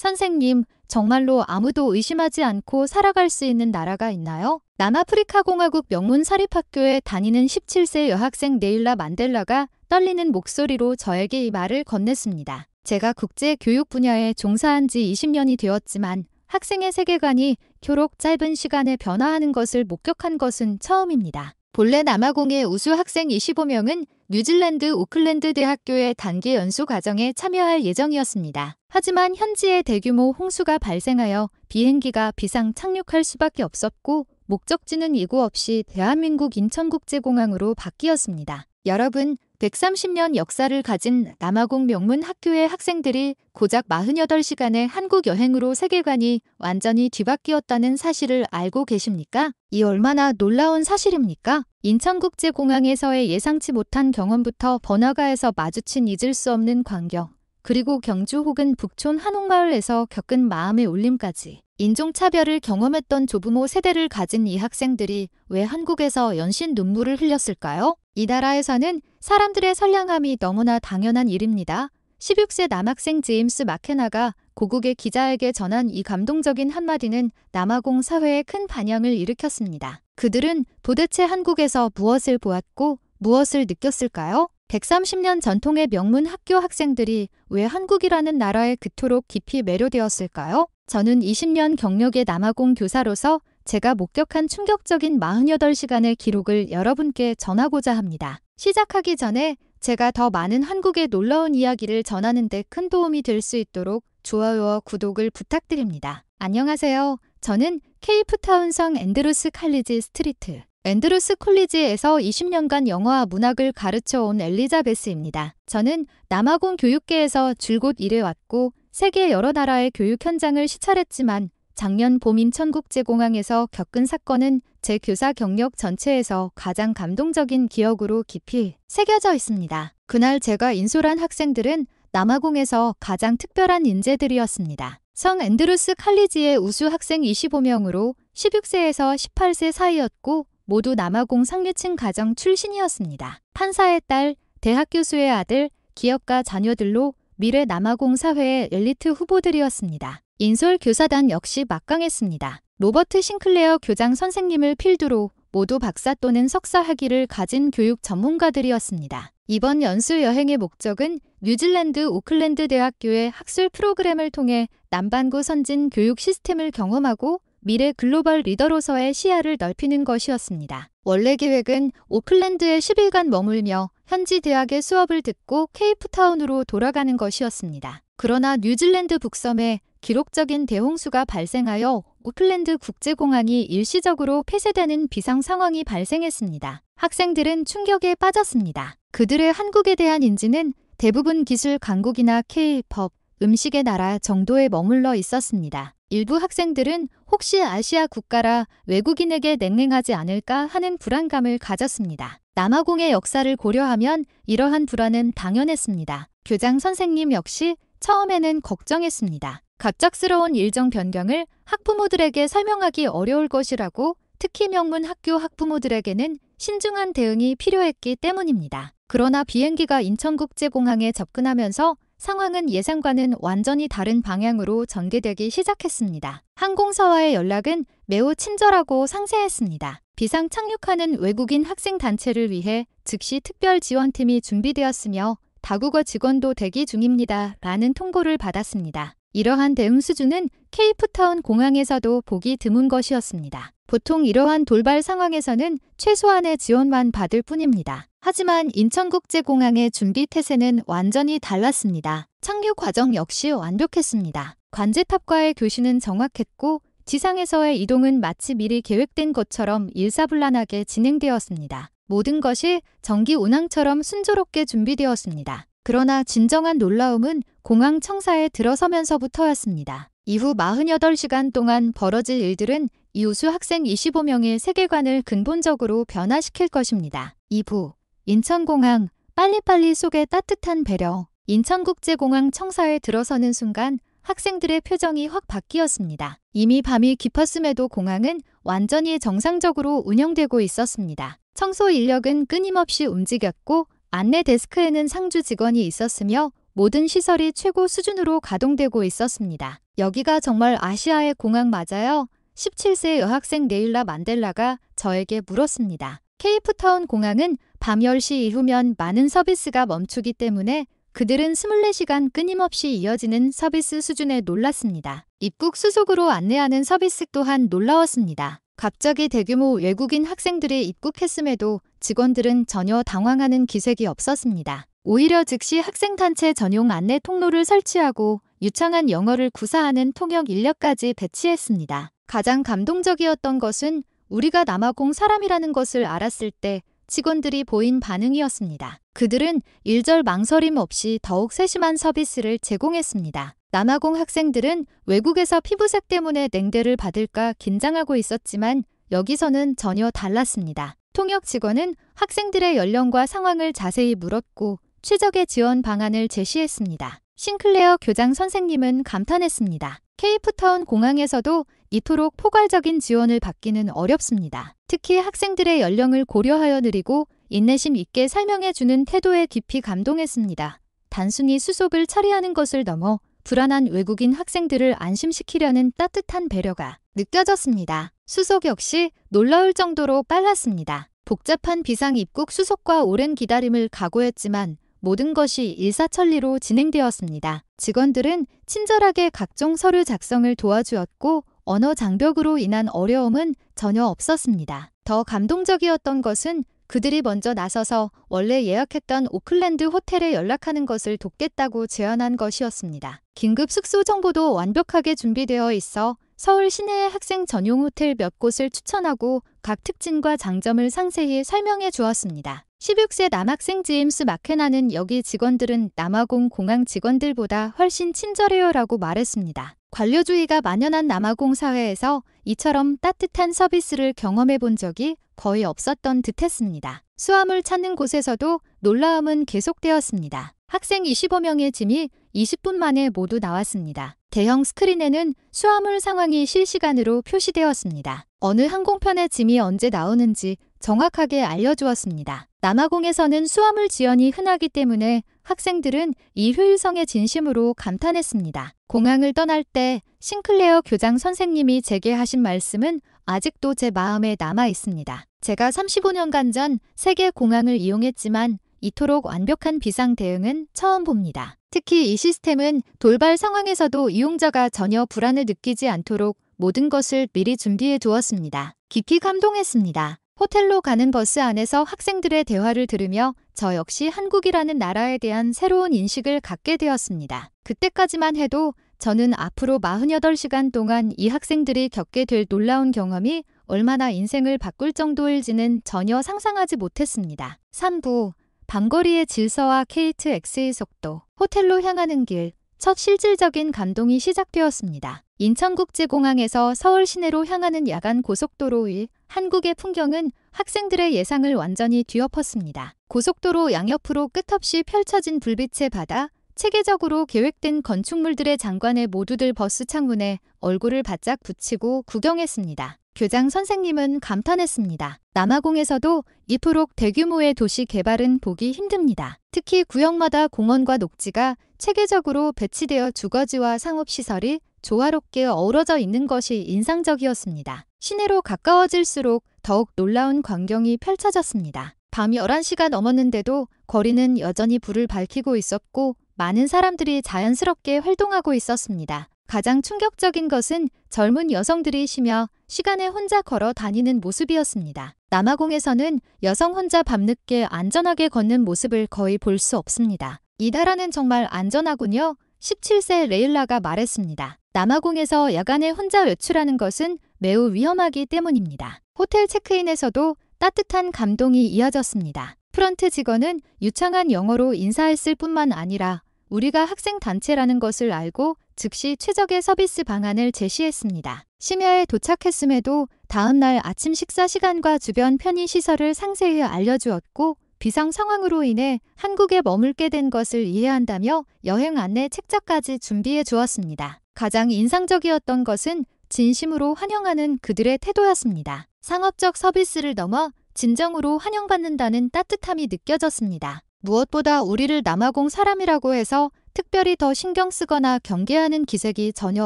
선생님, 정말로 아무도 의심하지 않고 살아갈 수 있는 나라가 있나요? 남아프리카 공화국 명문 사립학교에 다니는 17세 여학생 네일라 만델라가 떨리는 목소리로 저에게 이 말을 건넸습니다. 제가 국제 교육 분야에 종사한 지 20년이 되었지만 학생의 세계관이 교록 짧은 시간에 변화하는 것을 목격한 것은 처음입니다. 본래 남아공의 우수 학생 25명은 뉴질랜드 오클랜드 대학교의 단기 연수 과정에 참여할 예정이었습니다. 하지만 현지에 대규모 홍수가 발생하여 비행기가 비상 착륙할 수밖에 없었고 목적지는 예고 없이 대한민국 인천국제공항으로 바뀌었습니다. 여러분, 130년 역사를 가진 남아공 명문 학교의 학생들이 고작 48시간의 한국 여행으로 세계관이 완전히 뒤바뀌었다는 사실을 알고 계십니까? 이 얼마나 놀라운 사실입니까? 인천국제공항에서의 예상치 못한 경험부터 번화가에서 마주친 잊을 수 없는 광경, 그리고 경주 혹은 북촌 한옥마을에서 겪은 마음의 울림까지. 인종차별을 경험했던 조부모 세대를 가진 이 학생들이 왜 한국에서 연신 눈물을 흘렸을까요? 이 나라에서는 사람들의 선량함이 너무나 당연한 일입니다. 16세 남학생 제임스 마케나가 고국의 기자에게 전한 이 감동적인 한마디는 남아공 사회에 큰 반향을 일으켰습니다. 그들은 도대체 한국에서 무엇을 보았고 무엇을 느꼈을까요? 130년 전통의 명문 학교 학생들이 왜 한국이라는 나라에 그토록 깊이 매료되었을까요? 저는 20년 경력의 남아공 교사로서 제가 목격한 충격적인 48시간의 기록을 여러분께 전하고자 합니다. 시작하기 전에 제가 더 많은 한국의 놀라운 이야기를 전하는 데 큰 도움이 될 수 있도록 좋아요와 구독을 부탁드립니다. 안녕하세요. 저는 케이프타운성 앤드루스 칼리지 스트리트 앤드루스 콜리지에서 20년간 영어와 문학을 가르쳐온 엘리자베스입니다. 저는 남아공 교육계에서 줄곧 일해왔고 세계 여러 나라의 교육 현장을 시찰했지만 작년 봄 인천국제공항에서 겪은 사건은 제 교사 경력 전체에서 가장 감동적인 기억으로 깊이 새겨져 있습니다. 그날 제가 인솔한 학생들은 남아공에서 가장 특별한 인재들이었습니다. 성 앤드루스 칼리지의 우수 학생 25명으로 16세에서 18세 사이였고 모두 남아공 상류층 가정 출신이었습니다. 판사의 딸, 대학 교수의 아들, 기업가 자녀들로 미래 남아공 사회의 엘리트 후보들이었습니다. 인솔 교사단 역시 막강했습니다. 로버트 싱클레어 교장 선생님을 필두로 모두 박사 또는 석사 학위를 가진 교육 전문가들이었습니다. 이번 연수 여행의 목적은 뉴질랜드 오클랜드 대학교의 학술 프로그램을 통해 남반구 선진 교육 시스템을 경험하고 미래 글로벌 리더로서의 시야를 넓히는 것이었습니다. 원래 계획은 오클랜드에 10일간 머물며 현지 대학의 수업을 듣고 케이프타운으로 돌아가는 것이었습니다. 그러나 뉴질랜드 북섬에 기록적인 대홍수가 발생하여 오클랜드 국제공항이 일시적으로 폐쇄되는 비상 상황이 발생했습니다. 학생들은 충격에 빠졌습니다. 그들의 한국에 대한 인지는 대부분 기술 강국이나 K-팝, 음식의 나라 정도에 머물러 있었습니다. 일부 학생들은 혹시 아시아 국가라 외국인에게 냉랭하지 않을까 하는 불안감을 가졌습니다. 남아공의 역사를 고려하면 이러한 불안은 당연했습니다. 교장 선생님 역시 처음에는 걱정했습니다. 갑작스러운 일정 변경을 학부모들에게 설명하기 어려울 것이라고, 특히 명문 학교 학부모들에게는 신중한 대응이 필요했기 때문입니다. 그러나 비행기가 인천국제공항에 접근하면서 상황은 예상과는 완전히 다른 방향으로 전개되기 시작했습니다. 항공사와의 연락은 매우 친절하고 상세했습니다. 비상 착륙하는 외국인 학생 단체를 위해 즉시 특별 지원팀이 준비되었으며 다국어 직원도 대기 중입니다. 라는 통보를 받았습니다. 이러한 대응 수준은 케이프타운 공항에서도 보기 드문 것이었습니다. 보통 이러한 돌발 상황에서는 최소한의 지원만 받을 뿐입니다. 하지만 인천국제공항의 준비 태세는 완전히 달랐습니다. 착륙 과정 역시 완벽했습니다. 관제탑과의 교신은 정확했고 지상에서의 이동은 마치 미리 계획된 것처럼 일사불란하게 진행되었습니다. 모든 것이 전기 운항처럼 순조롭게 준비되었습니다. 그러나 진정한 놀라움은 공항 청사에 들어서면서부터였습니다. 이후 48시간 동안 벌어질 일들은 이우수 학생 25명의 세계관을 근본적으로 변화시킬 것입니다. 2부 인천공항 빨리빨리 속의 따뜻한 배려. 인천국제공항 청사에 들어서는 순간 학생들의 표정이 확 바뀌었습니다. 이미 밤이 깊었음에도 공항은 완전히 정상적으로 운영되고 있었습니다. 청소 인력은 끊임없이 움직였고 안내 데스크에는 상주 직원이 있었으며 모든 시설이 최고 수준으로 가동되고 있었습니다. 여기가 정말 아시아의 공항 맞아요? 17세 여학생 네일라 만델라가 저에게 물었습니다. 케이프타운 공항은 밤 10시 이후면 많은 서비스가 멈추기 때문에 그들은 24시간 끊임없이 이어지는 서비스 수준에 놀랐습니다. 입국 수속으로 안내하는 서비스 또한 놀라웠습니다. 갑자기 대규모 외국인 학생들이 입국했음에도 직원들은 전혀 당황하는 기색이 없었습니다. 오히려 즉시 학생단체 전용 안내 통로를 설치하고 유창한 영어를 구사하는 통역 인력까지 배치했습니다. 가장 감동적이었던 것은 우리가 남아공 사람이라는 것을 알았을 때 직원들이 보인 반응이었습니다. 그들은 일절 망설임 없이 더욱 세심한 서비스를 제공했습니다. 남아공 학생들은 외국에서 피부색 때문에 냉대를 받을까 긴장하고 있었지만 여기서는 전혀 달랐습니다. 통역 직원은 학생들의 연령과 상황을 자세히 물었고 최적의 지원 방안을 제시했습니다. 싱클레어 교장 선생님은 감탄했습니다. 케이프타운 공항에서도 이토록 포괄적인 지원을 받기는 어렵습니다. 특히 학생들의 연령을 고려하여 느리고 인내심 있게 설명해주는 태도에 깊이 감동했습니다. 단순히 수속을 처리하는 것을 넘어 불안한 외국인 학생들을 안심시키려는 따뜻한 배려가 느껴졌습니다. 수속 역시 놀라울 정도로 빨랐습니다. 복잡한 비상 입국 수속과 오랜 기다림을 각오했지만 모든 것이 일사천리로 진행되었습니다. 직원들은 친절하게 각종 서류 작성을 도와주었고 언어 장벽으로 인한 어려움은 전혀 없었습니다. 더 감동적이었던 것은 그들이 먼저 나서서 원래 예약했던 오클랜드 호텔에 연락하는 것을 돕겠다고 제안한 것이었습니다. 긴급 숙소 정보도 완벽하게 준비되어 있어 서울 시내의 학생 전용 호텔 몇 곳을 추천하고 각 특징과 장점을 상세히 설명해 주었습니다. 16세 남학생 제임스 마케나는 여기 직원들은 남아공 공항 직원들보다 훨씬 친절해요 라고 말했습니다. 관료주의가 만연한 남아공 사회에서 이처럼 따뜻한 서비스를 경험해 본 적이 거의 없었던 듯했습니다. 수화물 찾는 곳에서도 놀라움은 계속되었습니다. 학생 25명의 짐이 20분 만에 모두 나왔습니다. 대형 스크린에는 수화물 상황이 실시간으로 표시되었습니다. 어느 항공편의 짐이 언제 나오는지 정확하게 알려주었습니다. 남아공에서는 수화물 지연이 흔하기 때문에 학생들은 이 효율성에 진심으로 감탄했습니다. 공항을 떠날 때 싱클레어 교장 선생님이 제게 하신 말씀은 아직도 제 마음에 남아 있습니다. 제가 35년간 전 세계 공항을 이용했지만 이토록 완벽한 비상 대응은 처음 봅니다. 특히 이 시스템은 돌발 상황에서도 이용자가 전혀 불안을 느끼지 않도록 모든 것을 미리 준비해 두었습니다. 깊이 감동했습니다. 호텔로 가는 버스 안에서 학생들의 대화를 들으며 저 역시 한국이라는 나라에 대한 새로운 인식을 갖게 되었습니다. 그때까지만 해도 저는 앞으로 48시간 동안 이 학생들이 겪게 될 놀라운 경험이 얼마나 인생을 바꿀 정도일지는 전혀 상상하지 못했습니다. 3부 밤거리의 질서와 KTX의 속도, 호텔로 향하는 길, 첫 실질적인 감동이 시작되었습니다. 인천국제공항에서 서울 시내로 향하는 야간 고속도로 위 한국의 풍경은 학생들의 예상을 완전히 뒤엎었습니다. 고속도로 양옆으로 끝없이 펼쳐진 불빛의 바다, 체계적으로 계획된 건축물들의 장관에 모두들 버스 창문에 얼굴을 바짝 붙이고 구경했습니다. 교장 선생님은 감탄했습니다. 남아공에서도 이토록 대규모의 도시 개발은 보기 힘듭니다. 특히 구역마다 공원과 녹지가 체계적으로 배치되어 주거지와 상업시설이 조화롭게 어우러져 있는 것이 인상적이었습니다. 시내로 가까워질수록 더욱 놀라운 광경이 펼쳐졌습니다. 밤 11시가 넘었는데도 거리는 여전히 불을 밝히고 있었고 많은 사람들이 자연스럽게 활동하고 있었습니다. 가장 충격적인 것은 젊은 여성들이 쉬며 시간에 혼자 걸어 다니는 모습이었습니다. 남아공에서는 여성 혼자 밤늦게 안전하게 걷는 모습을 거의 볼 수 없습니다. 이 나라는 정말 안전하군요. 17세 레일라가 말했습니다. 남아공에서 야간에 혼자 외출하는 것은 매우 위험하기 때문입니다. 호텔 체크인에서도 따뜻한 감동이 이어졌습니다. 프런트 직원은 유창한 영어로 인사했을 뿐만 아니라 우리가 학생 단체라는 것을 알고 즉시 최적의 서비스 방안을 제시했습니다. 심야에 도착했음에도 다음날 아침 식사 시간과 주변 편의시설을 상세히 알려주었고 비상 상황으로 인해 한국에 머물게 된 것을 이해한다며 여행 안내 책자까지 준비해 주었습니다. 가장 인상적이었던 것은 진심으로 환영하는 그들의 태도였습니다. 상업적 서비스를 넘어 진정으로 환영받는다는 따뜻함이 느껴졌습니다. 무엇보다 우리를 남아공 사람이라고 해서 특별히 더 신경 쓰거나 경계하는 기색이 전혀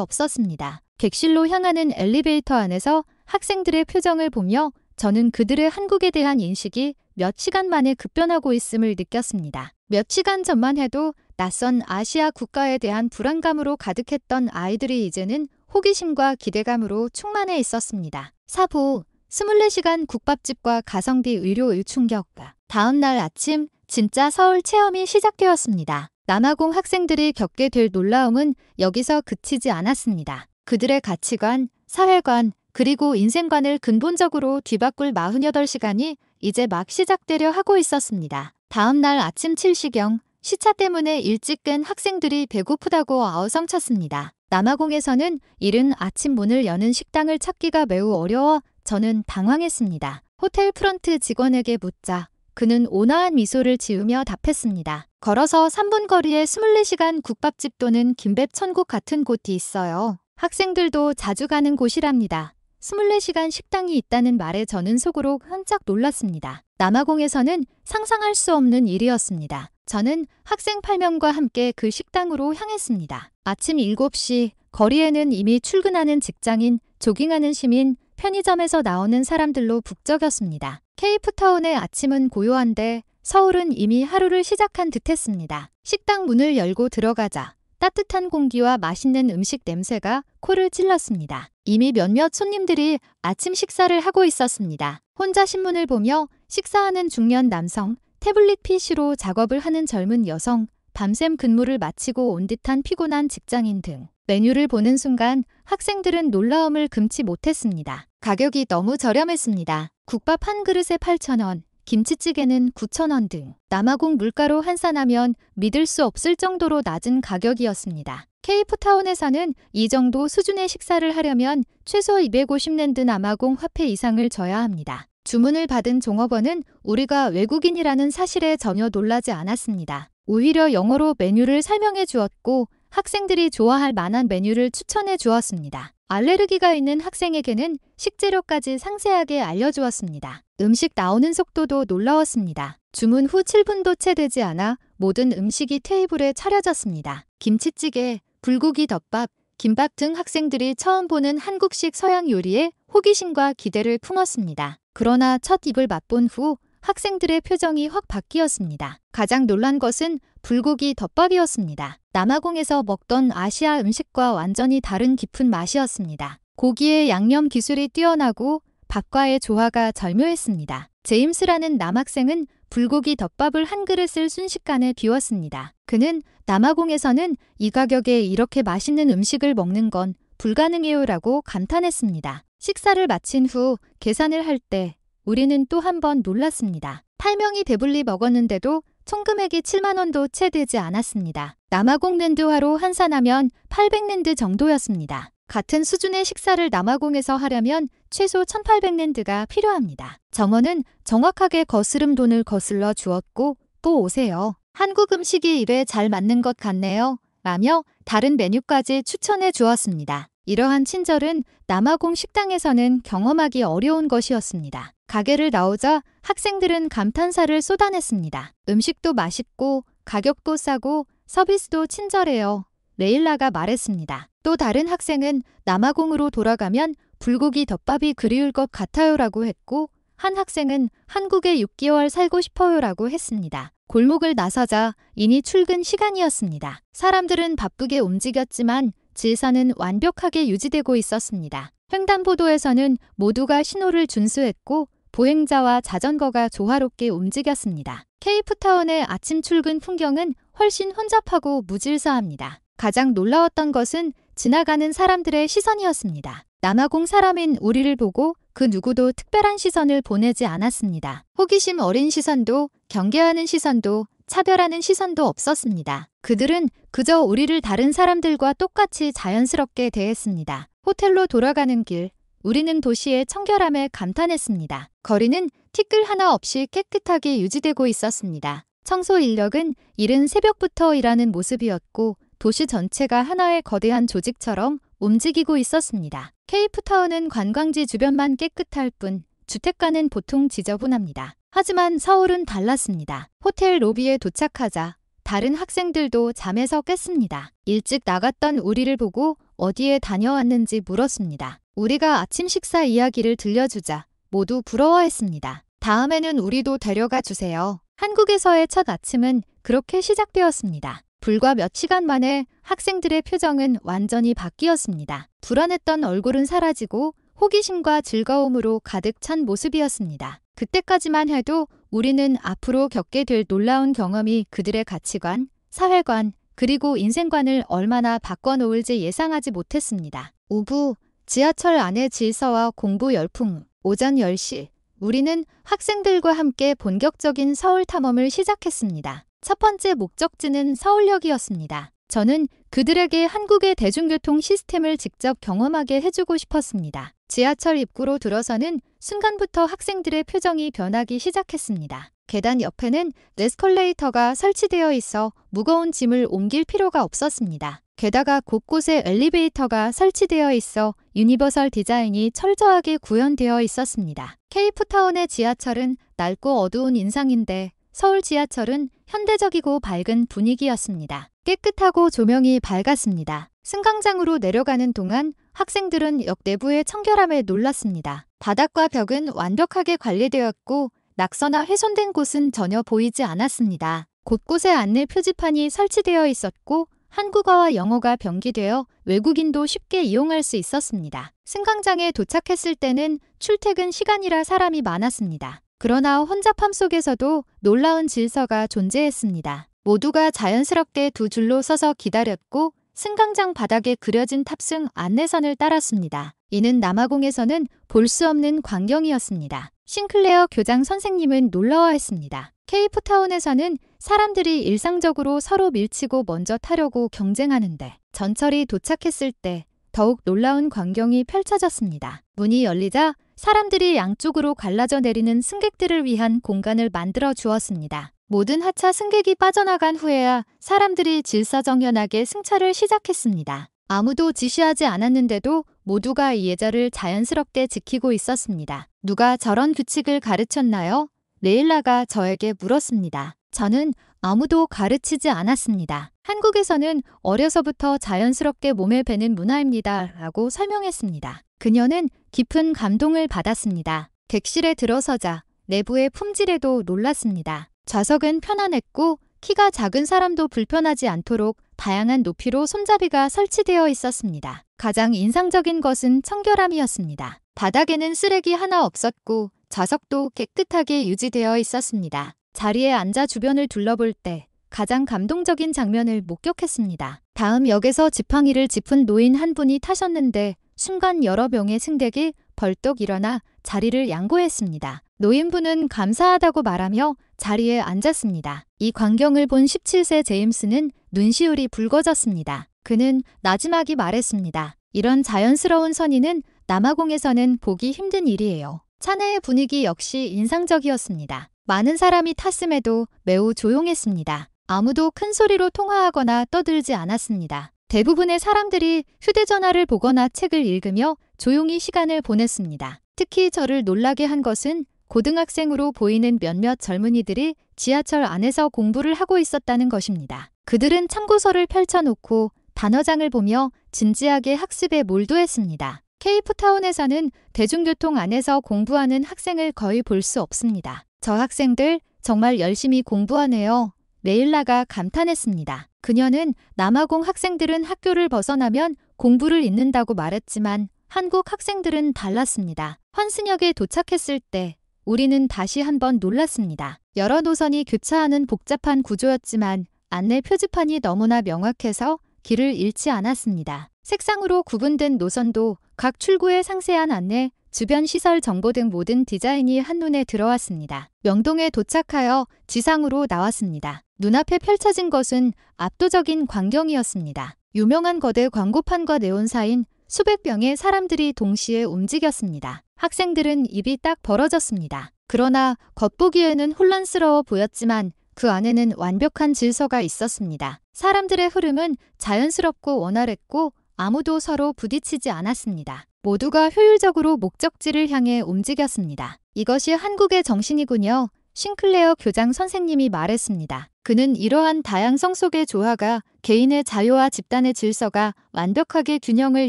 없었습니다. 객실로 향하는 엘리베이터 안에서 학생들의 표정을 보며 저는 그들의 한국에 대한 인식이 몇 시간 만에 급변하고 있음을 느꼈습니다. 몇 시간 전만 해도 낯선 아시아 국가에 대한 불안감으로 가득했던 아이들이 이제는 호기심과 기대감으로 충만해 있었습니다. 사부 24시간 국밥집과 가성비 의료의 충격. 다음 날 아침 진짜 서울 체험이 시작되었습니다. 남아공 학생들이 겪게 될 놀라움은 여기서 그치지 않았습니다. 그들의 가치관, 사회관, 그리고 인생관을 근본적으로 뒤바꿀 48시간이 이제 막 시작되려 하고 있었습니다. 다음 날 아침 7시경 시차 때문에 일찍 깬 학생들이 배고프다고 아우성쳤습니다. 남아공에서는 이른 아침 문을 여는 식당을 찾기가 매우 어려워 저는 당황했습니다. 호텔 프런트 직원에게 묻자 그는 온화한 미소를 지으며 답했습니다. 걸어서 3분 거리에 24시간 국밥집 또는 김밥 천국 같은 곳이 있어요. 학생들도 자주 가는 곳이랍니다. 24시간 식당이 있다는 말에 저는 속으로 깜짝 놀랐습니다. 남아공에서는 상상할 수 없는 일이었습니다. 저는 학생 8명과 함께 그 식당으로 향했습니다. 아침 7시 거리에는 이미 출근하는 직장인, 조깅하는 시민, 편의점에서 나오는 사람들로 북적였습니다. 케이프타운의 아침은 고요한데 서울은 이미 하루를 시작한 듯했습니다. 식당 문을 열고 들어가자 따뜻한 공기와 맛있는 음식 냄새가 코를 찔렀습니다. 이미 몇몇 손님들이 아침 식사를 하고 있었습니다. 혼자 신문을 보며 식사하는 중년 남성, 태블릿 PC로 작업을 하는 젊은 여성, 밤샘 근무를 마치고 온 듯한 피곤한 직장인 등 메뉴를 보는 순간 학생들은 놀라움을 금치 못했습니다. 가격이 너무 저렴했습니다. 국밥 한 그릇에 8,000원, 김치찌개는 9,000원 등 남아공 물가로 환산하면 믿을 수 없을 정도로 낮은 가격이었습니다. 케이프타운에서는 이 정도 수준의 식사를 하려면 최소 250랜드 남아공 화폐 이상을 줘야 합니다. 주문을 받은 종업원은 우리가 외국인이라는 사실에 전혀 놀라지 않았습니다. 오히려 영어로 메뉴를 설명해 주었고 학생들이 좋아할 만한 메뉴를 추천해 주었습니다. 알레르기가 있는 학생에게는 식재료까지 상세하게 알려주었습니다. 음식 나오는 속도도 놀라웠습니다. 주문 후 7분도 채 되지 않아 모든 음식이 테이블에 차려졌습니다. 김치찌개, 불고기 덮밥, 김밥 등 학생들이 처음 보는 한국식 서양 요리에 호기심과 기대를 품었습니다. 그러나 첫 입을 맛본 후 학생들의 표정이 확 바뀌었습니다. 가장 놀란 것은 불고기 덮밥이었습니다. 남아공에서 먹던 아시아 음식과 완전히 다른 깊은 맛이었습니다. 고기의 양념 기술이 뛰어나고 밥과의 조화가 절묘했습니다. 제임스라는 남학생은 불고기 덮밥을 한 그릇을 순식간에 비웠습니다. 그는 남아공에서는 이 가격에 이렇게 맛있는 음식을 먹는 건 불가능해요라고 감탄했습니다. 식사를 마친 후 계산을 할 때 우리는 또 한 번 놀랐습니다. 8명이 배불리 먹었는데도 총 금액이 7만 원도 채 되지 않았습니다. 남아공 랜드화로 환산하면 800랜드 정도였습니다. 같은 수준의 식사를 남아공에서 하려면 최소 1800랜드가 필요합니다. 정원은 정확하게 거스름 돈을 거슬러 주었고 또 오세요. 한국 음식이 입에 잘 맞는 것 같네요. 라며 다른 메뉴까지 추천해 주었습니다. 이러한 친절은 남아공 식당에서는 경험하기 어려운 것이었습니다. 가게를 나오자 학생들은 감탄사를 쏟아냈습니다. 음식도 맛있고 가격도 싸고 서비스도 친절해요. 레일라가 말했습니다. 또 다른 학생은 남아공으로 돌아가면 불고기 덮밥이 그리울 것 같아요라고 했고 한 학생은 한국에 6개월 살고 싶어요라고 했습니다. 골목을 나서자 이미 출근 시간이었습니다. 사람들은 바쁘게 움직였지만 질서는 완벽하게 유지되고 있었습니다. 횡단보도에서는 모두가 신호를 준수했고 보행자와 자전거가 조화롭게 움직였습니다. 케이프타운의 아침 출근 풍경은 훨씬 혼잡하고 무질서합니다. 가장 놀라웠던 것은 지나가는 사람들의 시선이었습니다. 남아공 사람인 우리를 보고 그 누구도 특별한 시선을 보내지 않았습니다. 호기심 어린 시선도 경계하는 시선도 차별하는 시선도 없었습니다. 그들은 그저 우리를 다른 사람들과 똑같이 자연스럽게 대했습니다. 호텔로 돌아가는 길, 우리는 도시의 청결함에 감탄했습니다. 거리는 티끌 하나 없이 깨끗하게 유지되고 있었습니다. 청소 인력은 이른 새벽부터 일하는 모습이었고 도시 전체가 하나의 거대한 조직처럼 움직이고 있었습니다. 케이프타운은 관광지 주변만 깨끗할 뿐 주택가는 보통 지저분합니다. 하지만 서울은 달랐습니다. 호텔 로비에 도착하자 다른 학생들도 잠에서 깼습니다. 일찍 나갔던 우리를 보고 어디에 다녀왔는지 물었습니다. 우리가 아침 식사 이야기를 들려주자 모두 부러워했습니다. 다음에는 우리도 데려가 주세요. 한국에서의 첫 아침은 그렇게 시작되었습니다. 불과 몇 시간 만에 학생들의 표정은 완전히 바뀌었습니다. 불안했던 얼굴은 사라지고 호기심과 즐거움으로 가득 찬 모습이었습니다. 그때까지만 해도 우리는 앞으로 겪게 될 놀라운 경험이 그들의 가치관, 사회관, 그리고 인생관을 얼마나 바꿔놓을지 예상하지 못했습니다. 오후, 지하철 안의 질서와 공부 열풍. 오전 10시, 우리는 학생들과 함께 본격적인 서울 탐험을 시작했습니다. 첫 번째 목적지는 서울역이었습니다. 저는 그들에게 한국의 대중교통 시스템을 직접 경험하게 해주고 싶었습니다. 지하철 입구로 들어서는 순간부터 학생들의 표정이 변하기 시작했습니다. 계단 옆에는 에스컬레이터가 설치되어 있어 무거운 짐을 옮길 필요가 없었습니다. 게다가 곳곳에 엘리베이터가 설치되어 있어 유니버설 디자인이 철저하게 구현되어 있었습니다. 케이프타운의 지하철은 낡고 어두운 인상인데 서울 지하철은 현대적이고 밝은 분위기였습니다. 깨끗하고 조명이 밝았습니다. 승강장으로 내려가는 동안 학생들은 역 내부의 청결함에 놀랐습니다. 바닥과 벽은 완벽하게 관리되었고 낙서나 훼손된 곳은 전혀 보이지 않았습니다. 곳곳에 안내 표지판이 설치되어 있었고 한국어와 영어가 병기되어 외국인도 쉽게 이용할 수 있었습니다. 승강장에 도착했을 때는 출퇴근 시간이라 사람이 많았습니다. 그러나 혼잡함 속에서도 놀라운 질서가 존재했습니다. 모두가 자연스럽게 두 줄로 서서 기다렸고 승강장 바닥에 그려진 탑승 안내선을 따랐습니다. 이는 남아공에서는 볼 수 없는 광경이었습니다. 싱클레어 교장 선생님은 놀라워했습니다. 케이프타운에서는 사람들이 일상적으로 서로 밀치고 먼저 타려고 경쟁하는데 전철이 도착했을 때 더욱 놀라운 광경이 펼쳐졌습니다. 문이 열리자 사람들이 양쪽으로 갈라져 내리는 승객들을 위한 공간을 만들어 주었습니다. 모든 하차 승객이 빠져나간 후에야 사람들이 질서정연하게 승차를 시작했습니다. 아무도 지시하지 않았는데도 모두가 이 예절을 자연스럽게 지키고 있었습니다. 누가 저런 규칙을 가르쳤나요? 레일라가 저에게 물었습니다. 저는 아무도 가르치지 않았습니다. 한국에서는 어려서부터 자연스럽게 몸에 배는 문화입니다. 라고 설명했습니다. 그녀는 깊은 감동을 받았습니다. 객실에 들어서자 내부의 품질에도 놀랐습니다. 좌석은 편안했고 키가 작은 사람도 불편하지 않도록 다양한 높이로 손잡이가 설치되어 있었습니다. 가장 인상적인 것은 청결함이었습니다. 바닥에는 쓰레기 하나 없었고 좌석도 깨끗하게 유지되어 있었습니다. 자리에 앉아 주변을 둘러볼 때 가장 감동적인 장면을 목격했습니다. 다음 역에서 지팡이를 짚은 노인 한 분이 타셨는데 순간 여러 명의 승객이 벌떡 일어나 자리를 양보했습니다. 노인분은 감사하다고 말하며 자리에 앉았습니다. 이 광경을 본 17세 제임스는 눈시울이 붉어졌습니다. 그는 나지막이 말했습니다. 이런 자연스러운 선의는 남아공에서는 보기 힘든 일이에요. 차내의 분위기 역시 인상적이었습니다. 많은 사람이 탔음에도 매우 조용했습니다. 아무도 큰 소리로 통화하거나 떠들지 않았습니다. 대부분의 사람들이 휴대전화를 보거나 책을 읽으며 조용히 시간을 보냈습니다. 특히 저를 놀라게 한 것은 고등학생으로 보이는 몇몇 젊은이들이 지하철 안에서 공부를 하고 있었다는 것입니다. 그들은 참고서를 펼쳐놓고 단어장을 보며 진지하게 학습에 몰두했습니다. 케이프타운에서는 대중교통 안에서 공부하는 학생을 거의 볼 수 없습니다. 저 학생들 정말 열심히 공부하네요. 레일라가 감탄했습니다. 그녀는 남아공 학생들은 학교를 벗어나면 공부를 잊는다고 말했지만 한국 학생들은 달랐습니다. 환승역에 도착했을 때 우리는 다시 한번 놀랐습니다. 여러 노선이 교차하는 복잡한 구조였지만 안내 표지판이 너무나 명확해서 길을 잃지 않았습니다. 색상으로 구분된 노선도 각 출구의 상세한 안내, 주변 시설 정보 등 모든 디자인이 한눈에 들어왔습니다. 명동에 도착하여 지상으로 나왔습니다. 눈앞에 펼쳐진 것은 압도적인 광경이었습니다. 유명한 거대 광고판과 네온사인 수백 명의 사람들이 동시에 움직였습니다. 학생들은 입이 딱 벌어졌습니다. 그러나 겉보기에는 혼란스러워 보였지만 그 안에는 완벽한 질서가 있었습니다. 사람들의 흐름은 자연스럽고 원활했고 아무도 서로 부딪히지 않았습니다. 모두가 효율적으로 목적지를 향해 움직였습니다. 이것이 한국의 정신이군요. 싱클레어 교장 선생님이 말했습니다. 그는 이러한 다양성 속의 조화가 개인의 자유와 집단의 질서가 완벽하게 균형을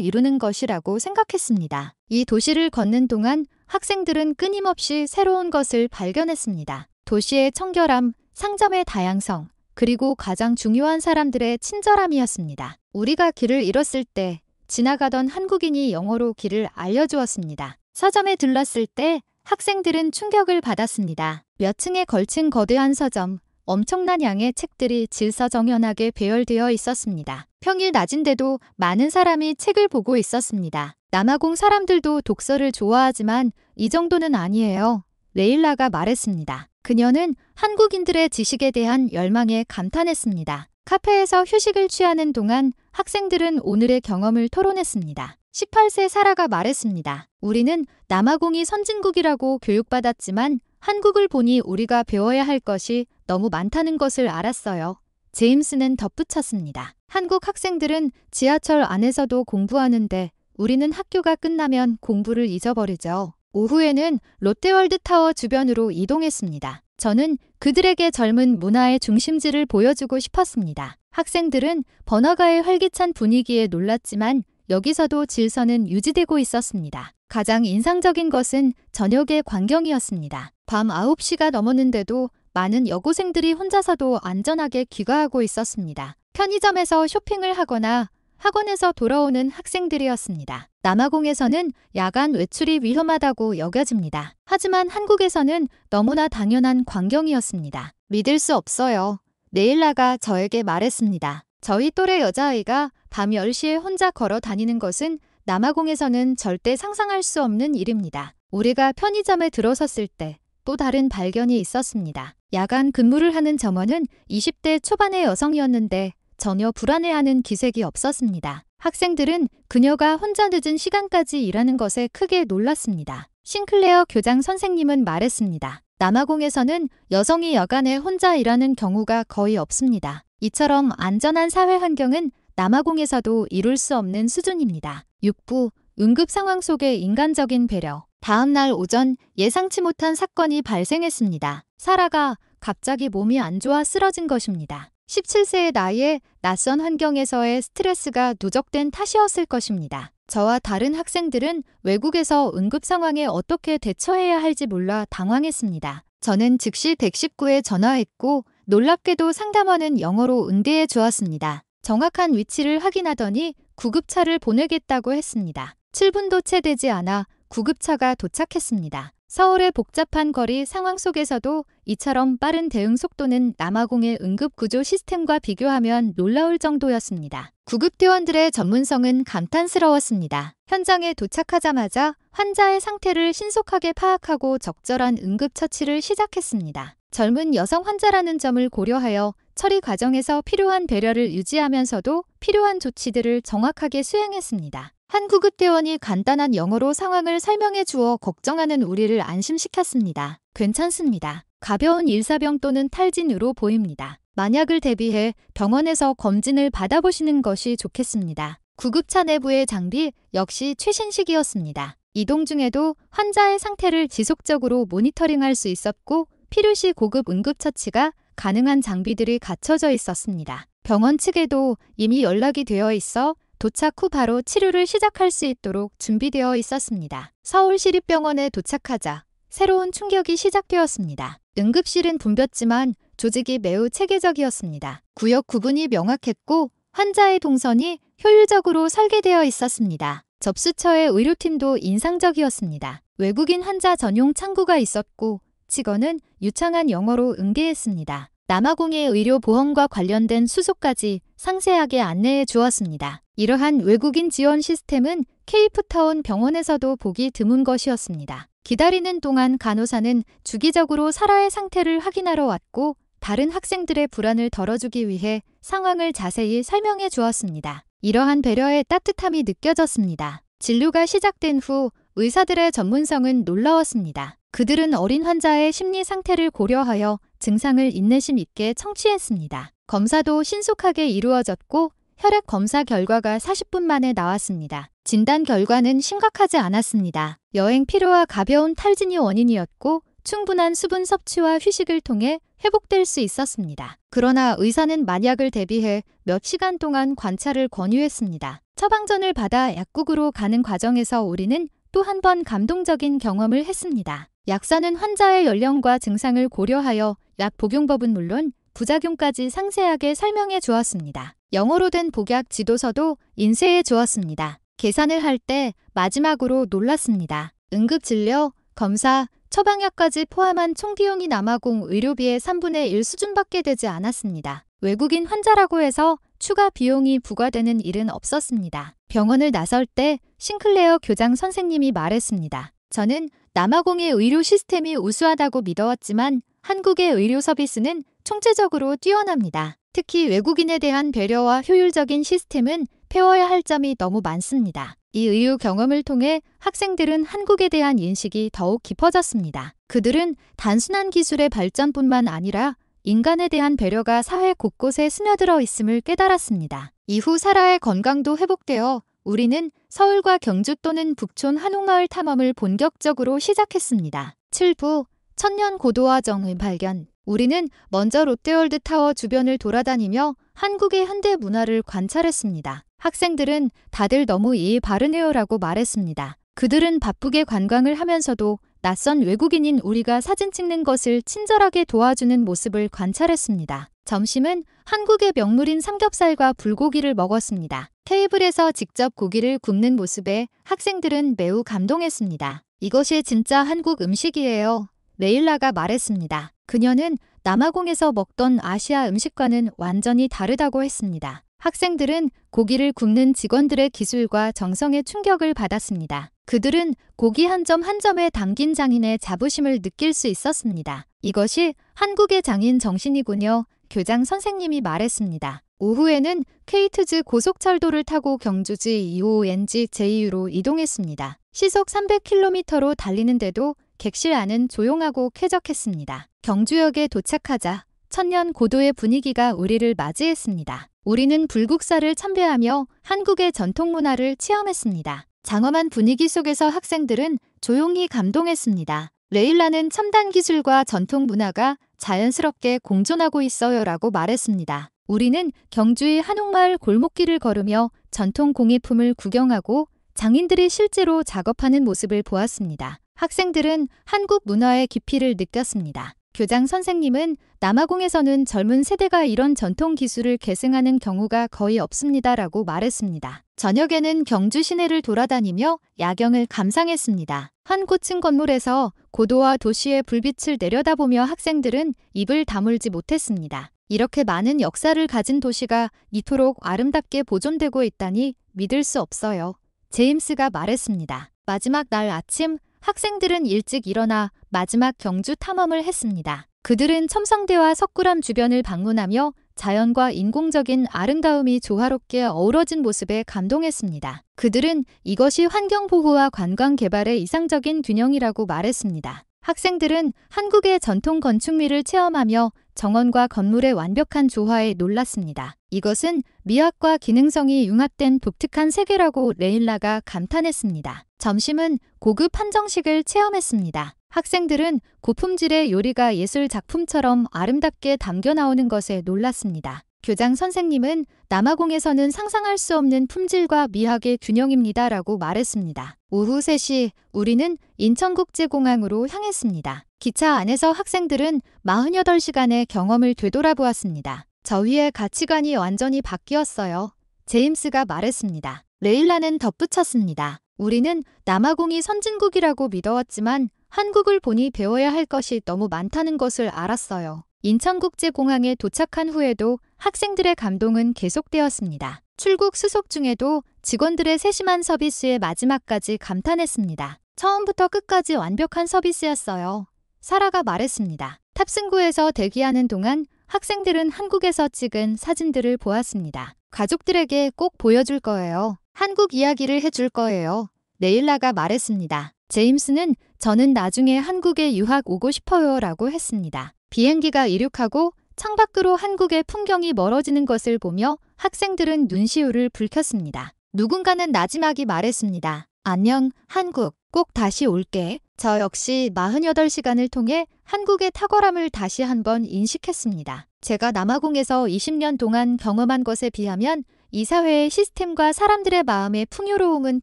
이루는 것이라고 생각했습니다. 이 도시를 걷는 동안 학생들은 끊임없이 새로운 것을 발견했습니다. 도시의 청결함, 상점의 다양성, 그리고 가장 중요한 사람들의 친절함이었습니다. 우리가 길을 잃었을 때 지나가던 한국인이 영어로 길을 알려주었습니다. 서점에 들렀을 때 학생들은 충격을 받았습니다. 몇 층에 걸친 거대한 서점, 엄청난 양의 책들이 질서정연하게 배열되어 있었습니다. 평일 낮인데도 많은 사람이 책을 보고 있었습니다. 남아공 사람들도 독서를 좋아하지만 이 정도는 아니에요. 레일라가 말했습니다. 그녀는 한국인들의 지식에 대한 열망에 감탄했습니다. 카페에서 휴식을 취하는 동안 학생들은 오늘의 경험을 토론했습니다. 18세 사라가 말했습니다. 우리는 남아공이 선진국이라고 교육받았지만 한국을 보니 우리가 배워야 할 것이 너무 많다는 것을 알았어요. 제임스는 덧붙였습니다. 한국 학생들은 지하철 안에서도 공부하는데 우리는 학교가 끝나면 공부를 잊어버리죠. 오후에는 롯데월드타워 주변으로 이동했습니다. 저는 그들에게 젊은 문화의 중심지를 보여주고 싶었습니다. 학생들은 번화가의 활기찬 분위기에 놀랐지만 여기서도 질서는 유지되고 있었습니다. 가장 인상적인 것은 저녁의 광경이었습니다. 밤 9시가 넘었는데도 많은 여고생들이 혼자서도 안전하게 귀가하고 있었습니다. 편의점에서 쇼핑을 하거나 학원에서 돌아오는 학생들이었습니다. 남아공에서는 야간 외출이 위험하다고 여겨집니다. 하지만 한국에서는 너무나 당연한 광경이었습니다. 믿을 수 없어요. 네일라가 저에게 말했습니다. 저희 또래 여자아이가 밤 10시에 혼자 걸어 다니는 것은 남아공에서는 절대 상상할 수 없는 일입니다. 우리가 편의점에 들어섰을 때 또 다른 발견이 있었습니다. 야간 근무를 하는 점원은 20대 초반의 여성이었는데 전혀 불안해하는 기색이 없었습니다. 학생들은 그녀가 혼자 늦은 시간까지 일하는 것에 크게 놀랐습니다. 싱클레어 교장 선생님은 말했습니다. 남아공에서는 여성이 여간에 혼자 일하는 경우가 거의 없습니다. 이처럼 안전한 사회 환경은 남아공에서도 이룰 수 없는 수준입니다. 6부 응급 상황 속의 인간적인 배려. 다음 날 오전 예상치 못한 사건이 발생했습니다. 사라가 갑자기 몸이 안 좋아 쓰러진 것입니다. 17세의 나이에 낯선 환경에서의 스트레스가 누적된 탓이었을 것입니다. 저와 다른 학생들은 외국에서 응급 상황에 어떻게 대처해야 할지 몰라 당황했습니다. 저는 즉시 119에 전화했고 놀랍게도 상담원은 영어로 응대해 주었습니다. 정확한 위치를 확인하더니 구급차를 보내겠다고 했습니다. 7분도 채 되지 않아 구급차가 도착했습니다. 서울의 복잡한 거리 상황 속에서도 이처럼 빠른 대응 속도는 남아공의 응급구조 시스템과 비교하면 놀라울 정도였습니다. 구급대원들의 전문성은 감탄스러웠습니다. 현장에 도착하자마자 환자의 상태를 신속하게 파악하고 적절한 응급처치를 시작했습니다. 젊은 여성 환자라는 점을 고려하여 처리 과정에서 필요한 배려를 유지하면서도 필요한 조치들을 정확하게 수행했습니다. 한 구급대원이 간단한 영어로 상황을 설명해 주어 걱정하는 우리를 안심시켰습니다. 괜찮습니다. 가벼운 일사병 또는 탈진으로 보입니다. 만약을 대비해 병원에서 검진을 받아보시는 것이 좋겠습니다. 구급차 내부의 장비 역시 최신식이었습니다. 이동 중에도 환자의 상태를 지속적으로 모니터링할 수 있었고 필요시 고급 응급처치가 가능한 장비들이 갖춰져 있었습니다. 병원 측에도 이미 연락이 되어 있어 도착 후 바로 치료를 시작할 수 있도록 준비되어 있었습니다. 서울시립병원에 도착하자 새로운 충격이 시작되었습니다. 응급실은 붐볐지만 조직이 매우 체계적이었습니다. 구역 구분이 명확했고 환자의 동선이 효율적으로 설계되어 있었습니다. 접수처의 의료팀도 인상적이었습니다. 외국인 환자 전용 창구가 있었고 직원은 유창한 영어로 응대했습니다. 남아공의 의료 보험과 관련된 수속까지 상세하게 안내해 주었습니다. 이러한 외국인 지원 시스템은 케이프타운 병원에서도 보기 드문 것이었습니다. 기다리는 동안 간호사는 주기적으로 사라의 상태를 확인하러 왔고 다른 학생들의 불안을 덜어주기 위해 상황을 자세히 설명해 주었습니다. 이러한 배려의 따뜻함이 느껴졌습니다. 진료가 시작된 후 의사들의 전문성은 놀라웠습니다. 그들은 어린 환자의 심리 상태를 고려하여 증상을 인내심 있게 청취했습니다. 검사도 신속하게 이루어졌고 혈액 검사 결과가 40분 만에 나왔습니다. 진단 결과는 심각하지 않았습니다. 여행 피로와 가벼운 탈진이 원인이었고 충분한 수분 섭취와 휴식을 통해 회복될 수 있었습니다. 그러나 의사는 만약을 대비해 몇 시간 동안 관찰을 권유했습니다. 처방전을 받아 약국으로 가는 과정에서 우리는 또 한 번 감동적인 경험을 했습니다. 약사는 환자의 연령과 증상을 고려하여 약 복용법은 물론 부작용까지 상세하게 설명해 주었습니다. 영어로 된 복약 지도서도 인쇄해 주었습니다. 계산을 할 때 마지막으로 놀랐습니다. 응급진료, 검사, 처방약까지 포함한 총 비용이 남아공 의료비의 3분의 1 수준밖에 되지 않았습니다. 외국인 환자라고 해서 추가 비용이 부과되는 일은 없었습니다. 병원을 나설 때 싱클레어 교장 선생님이 말했습니다. 저는 남아공의 의료 시스템이 우수하다고 믿어왔지만 한국의 의료 서비스는 총체적으로 뛰어납니다. 특히 외국인에 대한 배려와 효율적인 시스템은 배워야 할 점이 너무 많습니다. 이 의료 경험을 통해 학생들은 한국에 대한 인식이 더욱 깊어졌습니다. 그들은 단순한 기술의 발전뿐만 아니라 인간에 대한 배려가 사회 곳곳에 스며들어 있음을 깨달았습니다. 이후 사라의 건강도 회복되어 우리는 서울과 경주 또는 북촌 한옥마을 탐험을 본격적으로 시작했습니다. 7부 천년 고도화 정의 발견. 우리는 먼저 롯데월드 타워 주변을 돌아다니며 한국의 현대 문화를 관찰했습니다. 학생들은 다들 너무 예의 바르네요라고 말했습니다. 그들은 바쁘게 관광을 하면서도 낯선 외국인인 우리가 사진 찍는 것을 친절하게 도와주는 모습을 관찰했습니다. 점심은 한국의 명물인 삼겹살과 불고기를 먹었습니다. 테이블에서 직접 고기를 굽는 모습에 학생들은 매우 감동했습니다. 이것이 진짜 한국 음식이에요. 레일라가 말했습니다. 그녀는 남아공에서 먹던 아시아 음식과는 완전히 다르다고 했습니다. 학생들은 고기를 굽는 직원들의 기술과 정성에 충격을 받았습니다. 그들은 고기 한 점 한 점에 담긴 장인의 자부심을 느낄 수 있었습니다. 이것이 한국의 장인 정신이군요. 교장 선생님이 말했습니다. 오후에는 케이트즈 고속철도를 타고 경주지 EONG JU로 이동했습니다. 시속 300km로 달리는데도 객실 안은 조용하고 쾌적했습니다. 경주역에 도착하자 천년 고도의 분위기가 우리를 맞이했습니다. 우리는 불국사를 참배하며 한국의 전통 문화를 체험했습니다. 장엄한 분위기 속에서 학생들은 조용히 감동했습니다. 레일라는 첨단 기술과 전통 문화가 자연스럽게 공존하고 있어요라고 말했습니다. 우리는 경주의 한옥마을 골목길을 걸으며 전통 공예품을 구경하고 장인들이 실제로 작업하는 모습을 보았습니다. 학생들은 한국 문화의 깊이를 느꼈습니다. 교장 선생님은 남아공에서는 젊은 세대가 이런 전통 기술을 계승하는 경우가 거의 없습니다라고 말했습니다. 저녁에는 경주 시내를 돌아다니며 야경을 감상했습니다. 한 고층 건물에서 고도와 도시의 불빛을 내려다보며 학생들은 입을 다물지 못했습니다. 이렇게 많은 역사를 가진 도시가 이토록 아름답게 보존되고 있다니 믿을 수 없어요. 제임스가 말했습니다. 마지막 날 아침 학생들은 일찍 일어나 마지막 경주 탐험을 했습니다. 그들은 첨성대와 석굴암 주변을 방문하며 자연과 인공적인 아름다움이 조화롭게 어우러진 모습에 감동했습니다. 그들은 이것이 환경보호와 관광 개발의 이상적인 균형이라고 말했습니다. 학생들은 한국의 전통 건축미를 체험하며 정원과 건물의 완벽한 조화에 놀랐습니다. 이것은 미학과 기능성이 융합된 독특한 세계라고 레일라가 감탄했습니다. 점심은 고급 한정식을 체험했습니다. 학생들은 고품질의 요리가 예술 작품처럼 아름답게 담겨 나오는 것에 놀랐습니다. 교장 선생님은 남아공에서는 상상할 수 없는 품질과 미학의 균형입니다라고 말했습니다. 오후 3시 우리는 인천국제공항으로 향했습니다. 기차 안에서 학생들은 48시간의 경험을 되돌아보았습니다. 저희의 가치관이 완전히 바뀌었어요. 제임스가 말했습니다. 레일라는 덧붙였습니다. 우리는 남아공이 선진국이라고 믿어왔지만 한국을 보니 배워야 할 것이 너무 많다는 것을 알았어요. 인천국제공항에 도착한 후에도 학생들의 감동은 계속되었습니다. 출국 수속 중에도 직원들의 세심한 서비스의 마지막까지 감탄했습니다. 처음부터 끝까지 완벽한 서비스였어요. 사라가 말했습니다. 탑승구에서 대기하는 동안 학생들은 한국에서 찍은 사진들을 보았습니다. 가족들에게 꼭 보여줄 거예요. 한국 이야기를 해줄 거예요. 레일라가 말했습니다. 제임스는 저는 나중에 한국에 유학 오고 싶어요 라고 했습니다. 비행기가 이륙하고 창밖으로 한국의 풍경이 멀어지는 것을 보며 학생들은 눈시울을 붉혔습니다. 누군가는 나지막이 말했습니다. 안녕, 한국. 꼭 다시 올게. 저 역시 48시간을 통해 한국의 탁월함을 다시 한번 인식했습니다. 제가 남아공에서 20년 동안 경험한 것에 비하면 이 사회의 시스템과 사람들의 마음의 풍요로움은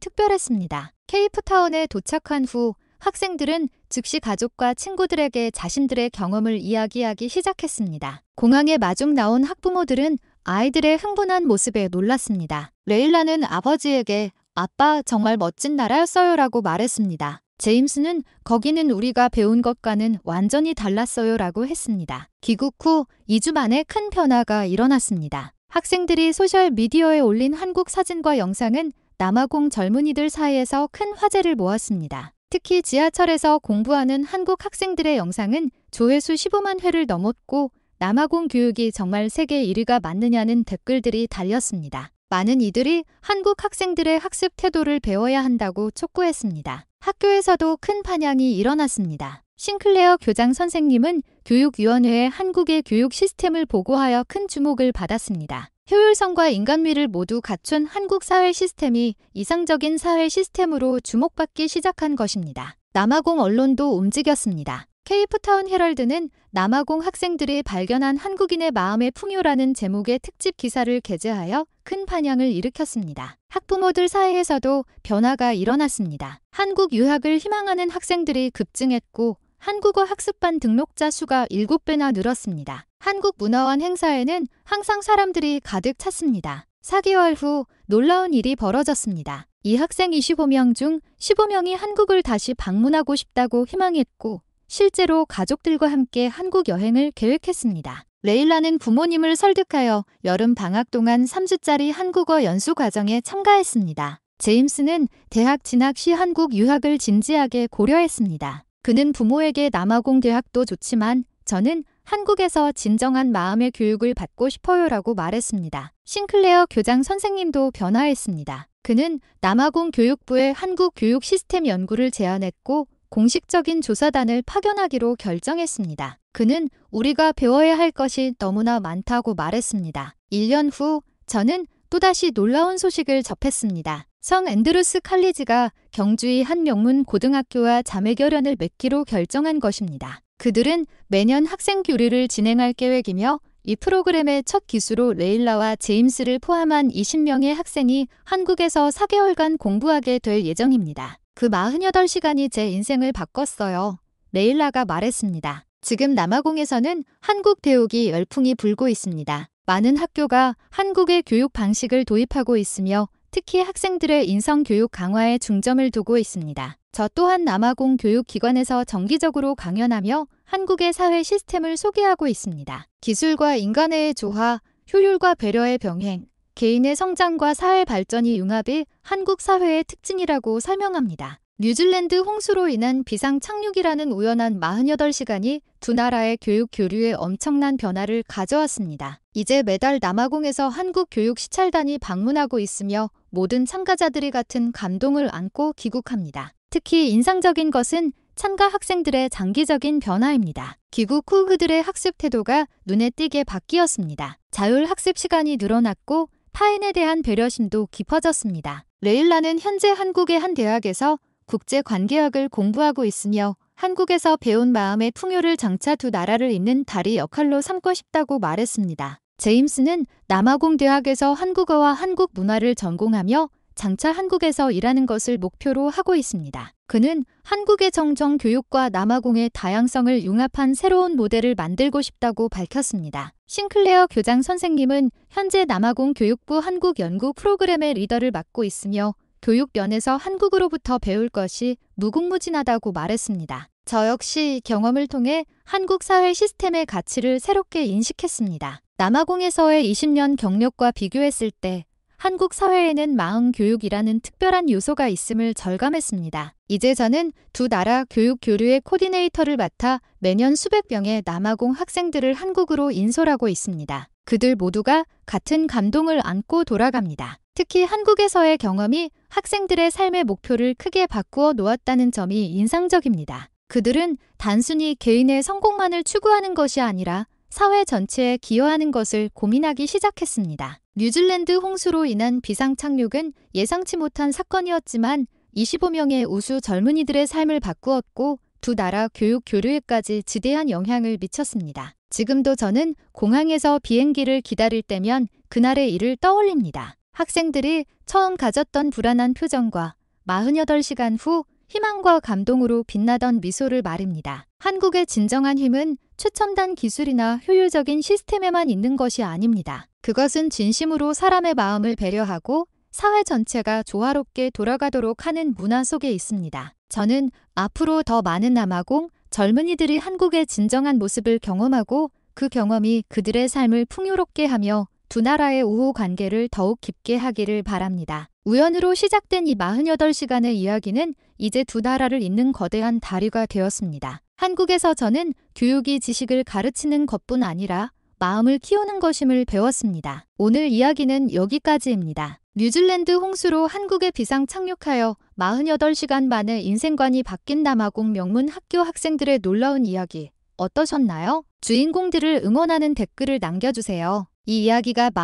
특별했습니다. 케이프타운에 도착한 후 학생들은 즉시 가족과 친구들에게 자신들의 경험을 이야기하기 시작했습니다. 공항에 마중 나온 학부모들은 아이들의 흥분한 모습에 놀랐습니다. 레일라는 아버지에게 아빠 정말 멋진 나라였어요 라고 말했습니다. 제임스는 거기는 우리가 배운 것과는 완전히 달랐어요 라고 했습니다. 귀국 후 2주 만에 큰 변화가 일어났습니다. 학생들이 소셜미디어에 올린 한국 사진과 영상은 남아공 젊은이들 사이에서 큰 화제를 모았습니다. 특히 지하철에서 공부하는 한국 학생들의 영상은 조회수 15만 회를 넘었고 남아공 교육이 정말 세계 1위가 맞느냐는 댓글들이 달렸습니다. 많은 이들이 한국 학생들의 학습 태도를 배워야 한다고 촉구했습니다. 학교에서도 큰 반향이 일어났습니다. 싱클레어 교장 선생님은 교육위원회에 한국의 교육 시스템을 보고하여 큰 주목을 받았습니다. 효율성과 인간미를 모두 갖춘 한국 사회 시스템이 이상적인 사회 시스템으로 주목받기 시작한 것입니다. 남아공 언론도 움직였습니다. 케이프타운 헤럴드는 남아공 학생들이 발견한 한국인의 마음의 풍요라는 제목의 특집 기사를 게재하여 큰 반향을 일으켰습니다. 학부모들 사이에서도 변화가 일어났습니다. 한국 유학을 희망하는 학생들이 급증했고 한국어 학습반 등록자 수가 7배나 늘었습니다. 한국문화원 행사에는 항상 사람들이 가득 찼습니다. 4개월 후 놀라운 일이 벌어졌습니다. 이 학생 25명 중 15명이 한국을 다시 방문하고 싶다고 희망했고 실제로 가족들과 함께 한국 여행을 계획했습니다. 레일라는 부모님을 설득하여 여름 방학 동안 3주짜리 한국어 연수 과정에 참가했습니다. 제임스는 대학 진학 시 한국 유학을 진지하게 고려했습니다. 그는 부모에게 남아공 대학도 좋지만 저는 한국에서 진정한 마음의 교육을 받고 싶어요라고 말했습니다. 싱클레어 교장 선생님도 변화했습니다. 그는 남아공 교육부에 한국 교육 시스템 연구를 제안했고 공식적인 조사단을 파견하기로 결정했습니다. 그는 우리가 배워야 할 것이 너무나 많다고 말했습니다. 1년 후 저는 또다시 놀라운 소식을 접했습니다. 성 앤드루스 칼리지가 경주의 한 명문 고등학교와 자매결연을 맺기로 결정한 것입니다. 그들은 매년 학생 교류를 진행할 계획이며 이 프로그램의 첫 기수로 레일라와 제임스를 포함한 20명의 학생이 한국에서 4개월간 공부하게 될 예정입니다. 그 48시간이 제 인생을 바꿨어요. 레일라가 말했습니다. 지금 남아공에서는 한국 대욱이 열풍이 불고 있습니다. 많은 학교가 한국의 교육 방식을 도입하고 있으며 특히 학생들의 인성교육 강화에 중점을 두고 있습니다. 저 또한 남아공 교육기관에서 정기적으로 강연하며 한국의 사회 시스템을 소개하고 있습니다. 기술과 인간의 조화, 효율과 배려의 병행, 개인의 성장과 사회 발전이 융합이 한국 사회의 특징이라고 설명합니다. 뉴질랜드 홍수로 인한 비상 착륙이라는 우연한 48시간이 두 나라의 교육 교류에 엄청난 변화를 가져왔습니다. 이제 매달 남아공에서 한국 교육 시찰단이 방문하고 있으며 모든 참가자들이 같은 감동을 안고 귀국합니다. 특히 인상적인 것은 참가 학생들의 장기적인 변화입니다. 귀국 후 그들의 학습 태도가 눈에 띄게 바뀌었습니다. 자율 학습 시간이 늘어났고 타인에 대한 배려심도 깊어졌습니다. 레일라는 현재 한국의 한 대학에서 국제관계학을 공부하고 있으며 한국에서 배운 마음의 풍요를 장차 두 나라를 잇는 다리 역할로 삼고 싶다고 말했습니다. 제임스는 남아공 대학에서 한국어와 한국 문화를 전공하며 장차 한국에서 일하는 것을 목표로 하고 있습니다. 그는 한국의 정정 교육과 남아공의 다양성을 융합한 새로운 모델을 만들고 싶다고 밝혔습니다. 싱클레어 교장 선생님은 현재 남아공 교육부 한국 연구 프로그램의 리더를 맡고 있으며 교육면에서 한국으로부터 배울 것이 무궁무진하다고 말했습니다. 저 역시 경험을 통해 한국 사회 시스템의 가치를 새롭게 인식했습니다. 남아공에서의 20년 경력과 비교했을 때 한국 사회에는 마음 교육이라는 특별한 요소가 있음을 절감했습니다. 이제 저는 두 나라 교육 교류의 코디네이터를 맡아 매년 수백 명의 남아공 학생들을 한국으로 인솔하고 있습니다. 그들 모두가 같은 감동을 안고 돌아갑니다. 특히 한국에서의 경험이 학생들의 삶의 목표를 크게 바꾸어 놓았다는 점이 인상적입니다. 그들은 단순히 개인의 성공만을 추구하는 것이 아니라 사회 전체에 기여하는 것을 고민하기 시작했습니다. 뉴질랜드 홍수로 인한 비상 착륙은 예상치 못한 사건이었지만 25명의 우수 젊은이들의 삶을 바꾸었고 두 나라 교육 교류에까지 지대한 영향을 미쳤습니다. 지금도 저는 공항에서 비행기를 기다릴 때면 그날의 일을 떠올립니다. 학생들이 처음 가졌던 불안한 표정과 48시간 후 희망과 감동으로 빛나던 미소를 말입니다. 한국의 진정한 힘은 최첨단 기술이나 효율적인 시스템에만 있는 것이 아닙니다. 그것은 진심으로 사람의 마음을 배려하고 사회 전체가 조화롭게 돌아가도록 하는 문화 속에 있습니다. 저는 앞으로 더 많은 남아공 젊은이들이 한국의 진정한 모습을 경험하고 그 경험이 그들의 삶을 풍요롭게 하며 두 나라의 우호 관계를 더욱 깊게 하기를 바랍니다. 우연으로 시작된 이 48시간의 이야기는 이제 두 나라를 잇는 거대한 다리가 되었습니다. 한국에서 저는 교육이 지식을 가르치는 것뿐 아니라 마음을 키우는 것임을 배웠습니다. 오늘 이야기는 여기까지입니다. 뉴질랜드 홍수로 한국에 비상 착륙하여 48시간 만에 인생관이 바뀐 남아공 명문 학교 학생들의 놀라운 이야기 어떠셨나요? 주인공들을 응원하는 댓글을 남겨주세요. 이 이야기가